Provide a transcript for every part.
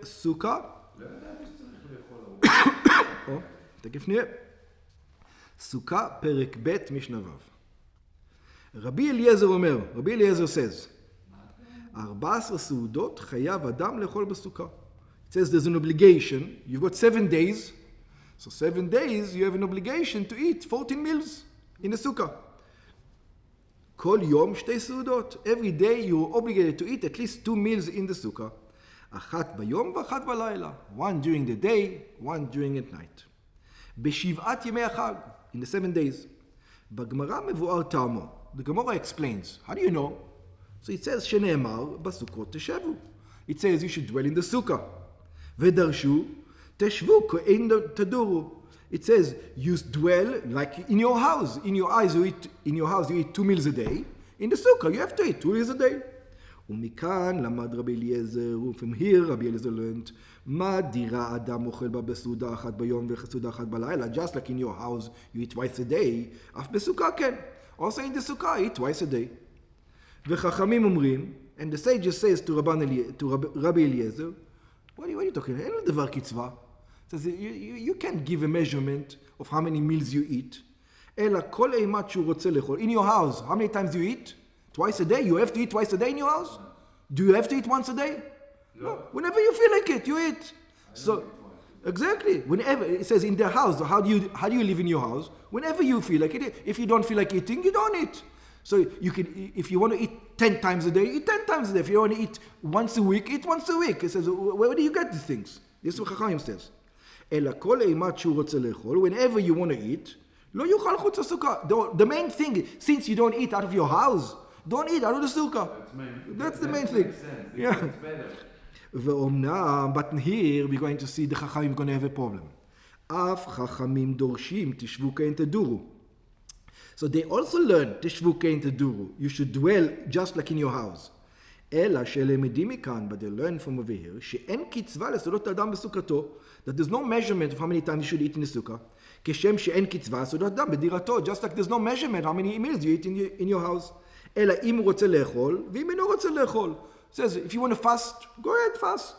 סוכה. לא ידעתי שצריך לאכול. תכף נראה. סוכה פרק ב' משנה ו'. רבי אליעזר אומר, רבי אליעזר says, 14 סעודות חייב אדם לאכול בסוכה. It says there's an obligation, you've got 7 days, so 7 days you have an obligation to eat 14 meals in the sukkah. כל יום 2 סעודות. Every day you are obligated to eat at least 2 meals in the sukkah. אחת ביום ואחת בלילה. One during the day, one during at night. בשבעת ימי החג, in the 7 days. בגמרא מבואר טעמו. The Gemara explains. How do you know? So it says שנאמר בסוכות תשבו. It says you should dwell in the sukkah. ודרשו תשבו כהן תדורו. It says you dwell like in your house. In your house you eat 2 meals a day. In the sukkah you have to eat 2 meals a day. ומכאן למד רבי אליעזר, from here רבי אליעזר learned, מה דירה אדם אוכל בה בסעודה אחת ביום וסעודה אחת בלילה? Just like in your house you eat twice a day, אף בסוכה כן. Also in the sukkah you eat twice a day. וחכמים אומרים, and the sages says to רבי אליעזר, what are you talking about? אין לדבר קצבה. Says, you can't give a measurement of how many meals you eat. אלא כל אימת שהוא רוצה לאכול. In your house, how many times do you eat? Twice a day? You have to eat twice a day in your house? Do you have to eat once a day? No. Whenever you feel like it, you eat. So, exactly. Whenever it says in the house, how do you live in your house? Whenever you feel like it. If you don't feel like eating, you don't eat. So you can, if you want to eat 10 times a day, eat 10 times a day. If you want to eat once a week, eat once a week. It says, where do you get these things? This is what Chachamim says. אלא כל אימת שהוא רוצה לאכול, whenever you want to eat, לא יאכל חוץ לסוכה. The main thing, since you don't eat out of your house, don't eat out of the sukkah. That's the main thing. Yeah. ואומנם, but here we're going to see the Chachamim going to have a problem. אף חכמים דורשים תשבו כהן תדורו. So they also learn תשבו כהן תדורו. You should dwell just like in your house. אלא שלמדים מכאן, but they learn from over here, שאין קצבה לסעודות האדם בסוכתו, that there's no measurement of how many times you should eat in the sukkah. כשם שאין קצבה לסעודות האדם בדירתו, just like there's no measurement how many meals you eat in your house. אלא אם הוא רוצה לאכול, ואם אינו רוצה לאכול. It says, if you want to fast, go ahead, fast.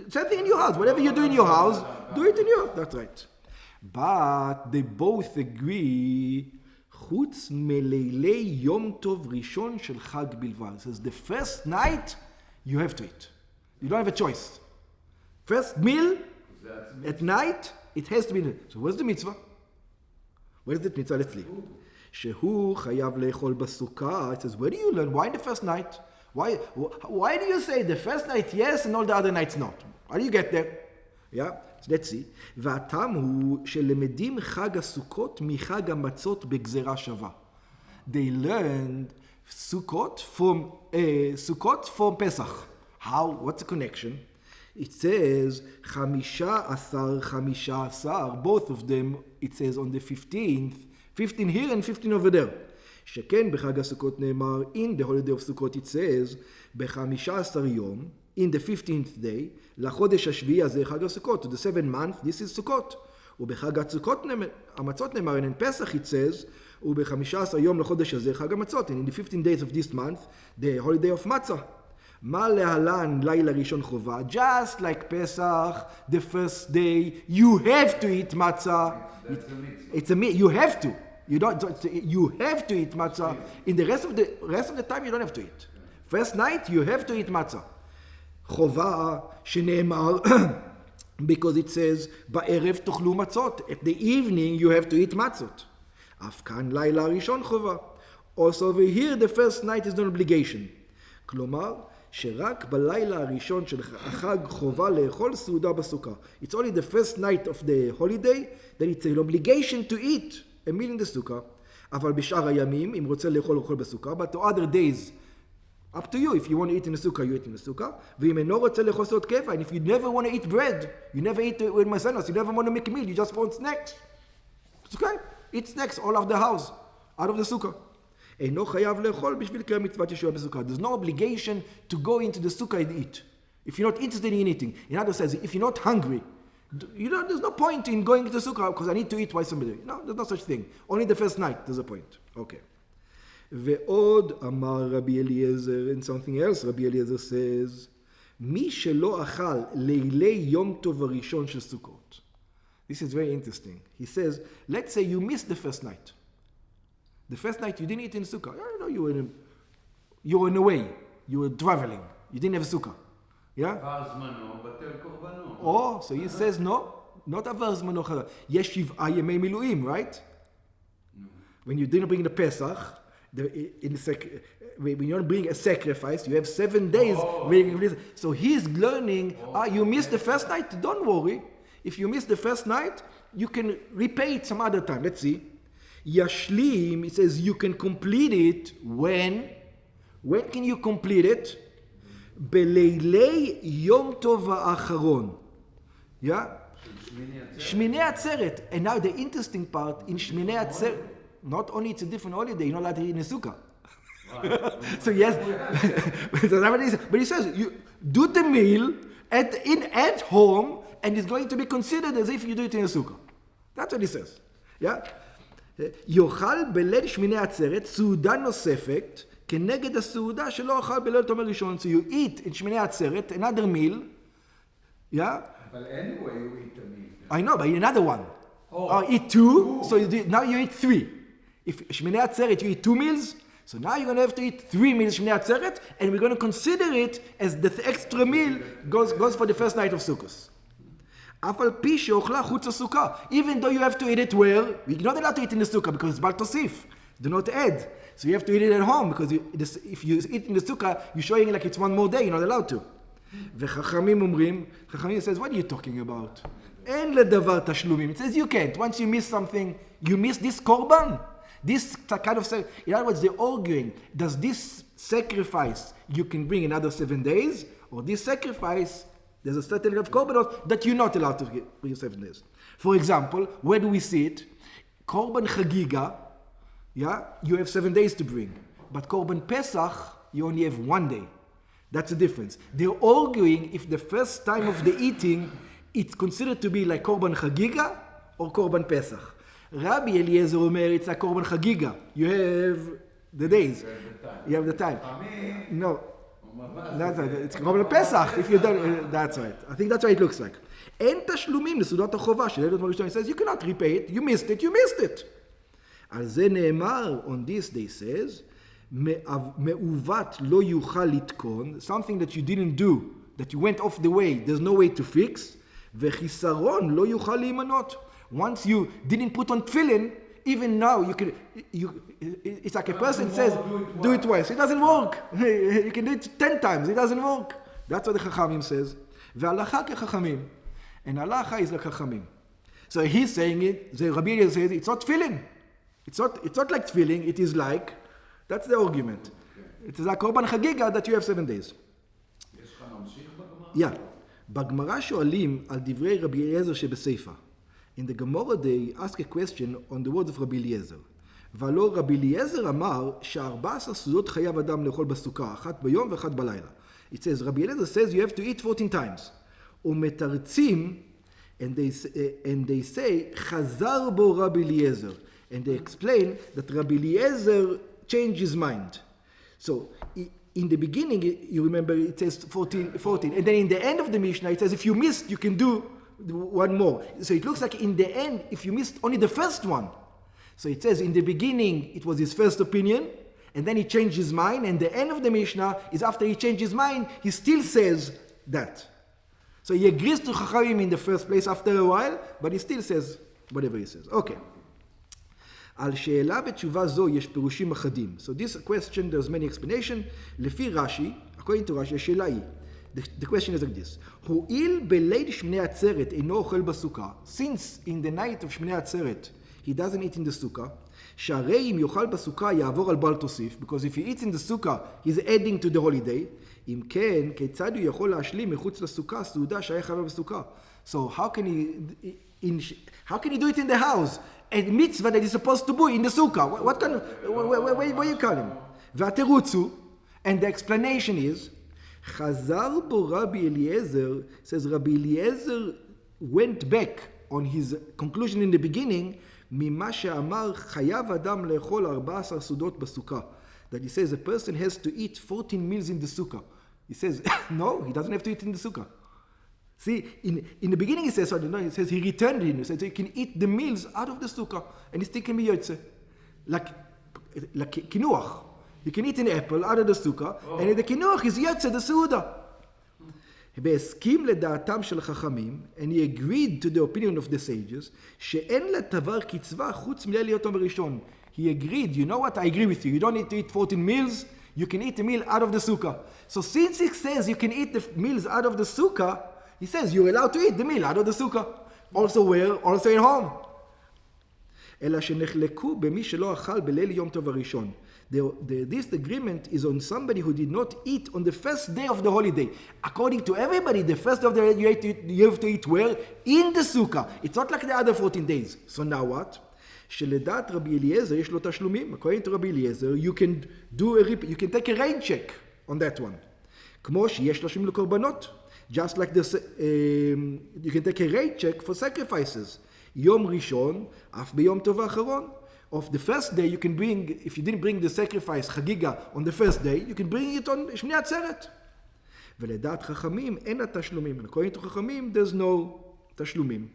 Same thing in your house. Whatever you do in your house, do it in your house. That's right. But they both agree, חוץ מלילי יום טוב ראשון של חג בלבד. It says, the first night, you have to eat. You don't have a choice. First meal, at night, it has to be. So where's the mitzvah? Where's the mitzvah? Let's leave. שהוא חייב לאכול בסוכה. It says, where do you learn? Why the first night? Why do you say the first night yes and all the other nights not? How do you get there? Yeah, so let's see. והטעם הוא שלמדים חג הסוכות מחג המצות בגזרה שווה. They learned Sukkot from Pesach. How? What's the connection? It says 15, both of them, it says on the 15th, 15 here and 15 over there. שכן בחג הסוכות נאמר, in the holiday of Sukkot it says, ב-15 יום, in the 15th day, לחודש השביעי הזה חג הסוכות, to the 7th month, this is סוכות. ובחג המצות נאמר, and in Pesach it says, וב-15 יום לחודש הזה חג המצות, and in the 15 days of this month, the holiday of matzah. מה להלן לילה ראשון חובה? Just like Pesach, the first day, you have to eat matzah. It's a mitzvah. You have to. You have to eat matzah. In the rest of the time, you don't have to eat. First night, you have to eat matzah. חובה שנאמר, because it says, בערב תאכלו מצות. At the evening, you have to eat matzot. אף כאן לילה ראשון חובה. Also over here, the first night is an obligation. כלומר, שרק בלילה הראשון של החג חובה לאכול סעודה בסוכה. It's only the first night of the holiday that it's an obligation to eat a meal in the sukkah. אבל בשאר הימים, אם רוצה לאכול בסוכה, but the other days, up to you. If you want to eat in the sukkah, you eat in the sukkah. ואם אינו רוצה לאכול סעוד כיפה, and if you never want to eat bread, you never eat with masanos, you never want to make a meal, you just want snacks. It's okay. Eat snacks all of the house, out of the sukkah. אינו חייב לאכול בשביל קיים מצוות ישועה בסוכה. There's no obligation to go into the sukkah and eat. If you're not interested in eating. In other words, if you're not hungry, there's no point in going to the sukkah because I need to eat twice a day. No, there's no such thing. Only the first night there's a point. Okay. ועוד אמר רבי אליעזר, and something else, רבי אליעזר says, מי שלא אכל לילי יום טוב הראשון של סוכות. This is very interesting. He says, let's say you missed the first night. The first night you didn't eat in the sukkah. I know you were in a way. You were traveling. You didn't have a sukkah. Yeah? Oh, so he says no, not עבר זמנו. יש 7 ימי מילואים, right? No. When you didn't bring the Pesach, when you don't bring a sacrifice, you have 7 days. So he's learning, you missed the first night, don't worry. If you missed the first night, you can repay it some other time. Let's see. Yashlim, it says you can complete it when? When can you complete it? בלילי יום טוב האחרון. Yeah? Shminei Atzeret. And now the interesting part, in Shminei Atzeret, not only it's a different holiday, you're not allowed to eat in a sukkah. So yes, but he says, you do the meal at home, and it's going to be considered as if you do it in a sukkah. That's what he says. Yeah? יאכל בליל שמיני עצרת סעודה נוספת כנגד הסעודה שלא אכל בליל תום הראשון. So you eat in שמיני עצרת, another meal. Yeah? But anyway you eat a meal. I know, but another one. Eat 2, so now you eat 3. If שמיני עצרת you eat 2 meals, so now you're going to have to eat 3 meals שמיני עצרת, and we're going to consider it as the extra meal goes for the first night of Sukkot. אף על פי שאוכלה חוץ הסוכה. Even though you have to eat it where? You're not allowed to eat in the sukkah because it's בל תוסיף. Do not add. So you have to eat it at home because if you eat in the sukkah, you're showing like it's one more day, you're not allowed to. וחכמים אומרים, חכמים says, what are you talking about? אין לדבר תשלומים. It says you can't. Once you miss something, you miss this korban. This kind of, in other words, they're arguing, does this sacrifice you can bring another 7 days, or this sacrifice, there's a certain level of korbanot that you're not allowed to bring 7 days. For example, where do we see it? Korban chagiga, yeah, you have 7 days to bring. But korban pesach, you only have 1 day. That's the difference. They're arguing if the first time of the eating, it's considered to be like korban chagiga or korban pesach. Rabbi Eliezer Omer, it's like korban chagiga. You have the days. You have the time. No. That's right. It's korban pesach. If you don't, that's right. I think that's what it looks like. אין תשלומים לסעודת החובה של ליל הראשון. He says you cannot repay it. You missed it. You missed it. על זה נאמר, on this day says, מעוות לא יוכל לתקון, something that you didn't do, that you went off the way, there's no way to fix, וחיסרון לא יוכל להימנות. Once you didn't put on tefillin, even now it's like a person says, do it twice. It doesn't work. You can do it 10 times. It doesn't work. That's what the Chachamim says. והלכה כחכמים. And halacha is like Chachamim. So he's saying it, the Rabbi Eliezer says, it's not tefillin. It's not like tefillin, it is like, that's the argument. It is like korban chagiga that you have 7 days. Yeah. בגמרא שואלים על דברי רבי אליעזר שבסייפה. In the Gemara, they ask a question on the words of Rabbi Eliezer. ולא רבי אליעזר אמר ש14 סעודות חייב אדם לאכול בסוכה, אחת ביום ואחת בלילה. It says, Rabbi Eliezer says you have to eat 14 times. ומתרצים, and they say, חזר בו רבי אליעזר. And they explain that Rabbi Eliezer changed his mind. So, in the beginning, you remember, it says 14. And then in the end of the Mishnah, it says if you missed, you can do one more. So it looks like in the end, if you missed only the first one. So it says in the beginning, it was his first opinion, and then he changed his mind, and the end of the Mishnah is after he changed his mind, he still says that. So he agrees to Chachamim in the first place after a while, but he still says whatever he says. Okay. על שאלה ותשובה זו יש פירושים אחדים. So this question, there's many explanations. לפי רש"י, according to רש"י, השאלה היא, the question is like this, הואיל בליל שמיני עצרת אינו אוכל בסוכה, since in the night of שמיני עצרת he doesn't eat in the sukkah, שהרי אם יאכל בסוכה יעבור על בל תוסיף, because if he eats in the sukkah, he's adding to the holiday, אם כן, כיצד הוא יכול להשלים מחוץ לסוכה סעודה שהיה חייב בסוכה? So how can he do it in the house? A mitzvah that is supposed to be in the sukkah. What kind of, what you call him? והתירוצו, and the explanation is, חזר בו רבי אליעזר, says Rabbi Eliezer went back on his conclusion in the beginning, ממה שאמר חייב אדם לאכול 14 סעודות בסוכה. That he says a person has to eat 14 meals in the sukkah. He says, no, he doesn't have to eat in the sukkah. See, in the beginning he says, he returned in. He says, so you can eat the meals out of the sukkah, and it still can be yotze. Like kinuach. You can eat an apple out of the sukkah, and the kinuach is yotze, the suda. והסכים לדעתם של חכמים, and he agreed to the opinion of the sages, שאין לדבר קצבה חוץ מליל להיות יום ראשון. He agreed, you know what, I agree with you, you don't need to eat 14 meals, you can eat a meal out of the sukkah. So since he says you can eat the meals out of the sukkah, he says you're allowed to eat the meal out of the sukkah. Also where? Also at home. אלא שנחלקו במי שלא אכל בליל יום טוב הראשון. This agreement is on somebody who did not eat on the first day of the holiday. According to everybody, the first day of the holiday you have to eat where? In the sukkah. It's not like the other 14 days. So now what? שלדעת רבי אליעזר יש לו תשלומים. According to Rabbi Eliezer, you can take a rain check on that one. כמו שיש תשלומים לקורבנות. Just like this, you can take a rain check for sacrifices. יום ראשון, אף ביום טוב האחרון. Of the first day, you can bring, if you didn't bring the sacrifice, חגיגה, on the first day, you can bring it on שמיני עצרת. ולדעת חכמים, אין התשלומים. And according to חכמים, there's no תשלומים.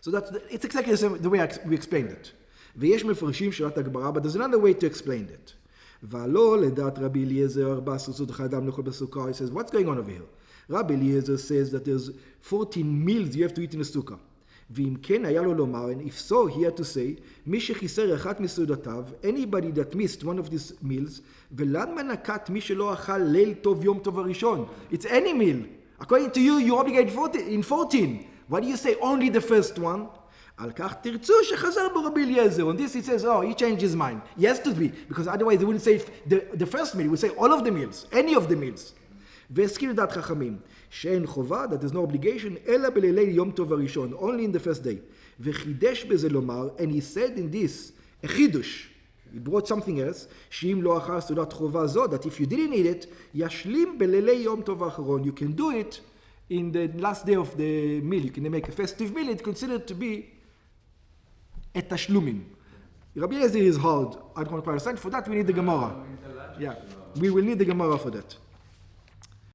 So it's exactly the way we explained it. ויש מפרשים שאלת הגמרא, but there's another way to explain it. והלא לדעת רבי אליעזר, 14 סעודות אדם לאכול בסוכה. He says, what's going on over here? Rabbi Eliezer says that there's 14 meals you have to eat in a sukkah. ואם כן היה לו לומר, and if so, he had to say, מי שחיסר אחת מסעודותיו, anybody that missed one of these meals, ולמה נקט מי שלא אכל ליל טוב יום טוב הראשון? It's any meal. According to you, you obligate in 14. Why do you say only the first one? על כך תרצו שחזר בו רבי אליעזר. On this he says, oh, he changed his mind. He has to be, because otherwise he wouldn't say the first meal, he would say all of the meals, any of the meals. והזכיר לדעת חכמים, שאין חובה, that there's no obligation, אלא בלילי יום טוב הראשון, only in the first day. וחידש בזה לומר, and he said in this, a חידוש, he brought something else, שאם לא אכל סעודת חובה זו, that if you didn't eat it, ישלים בלילי יום טוב האחרון. You can do it in the last day of the meal. You can make a festive meal, it's considered to be a tashlumin. Rabbi Eliezer is hard. I don't quite understand. For that we need the Gemara. Yeah, we will need the Gemara for that.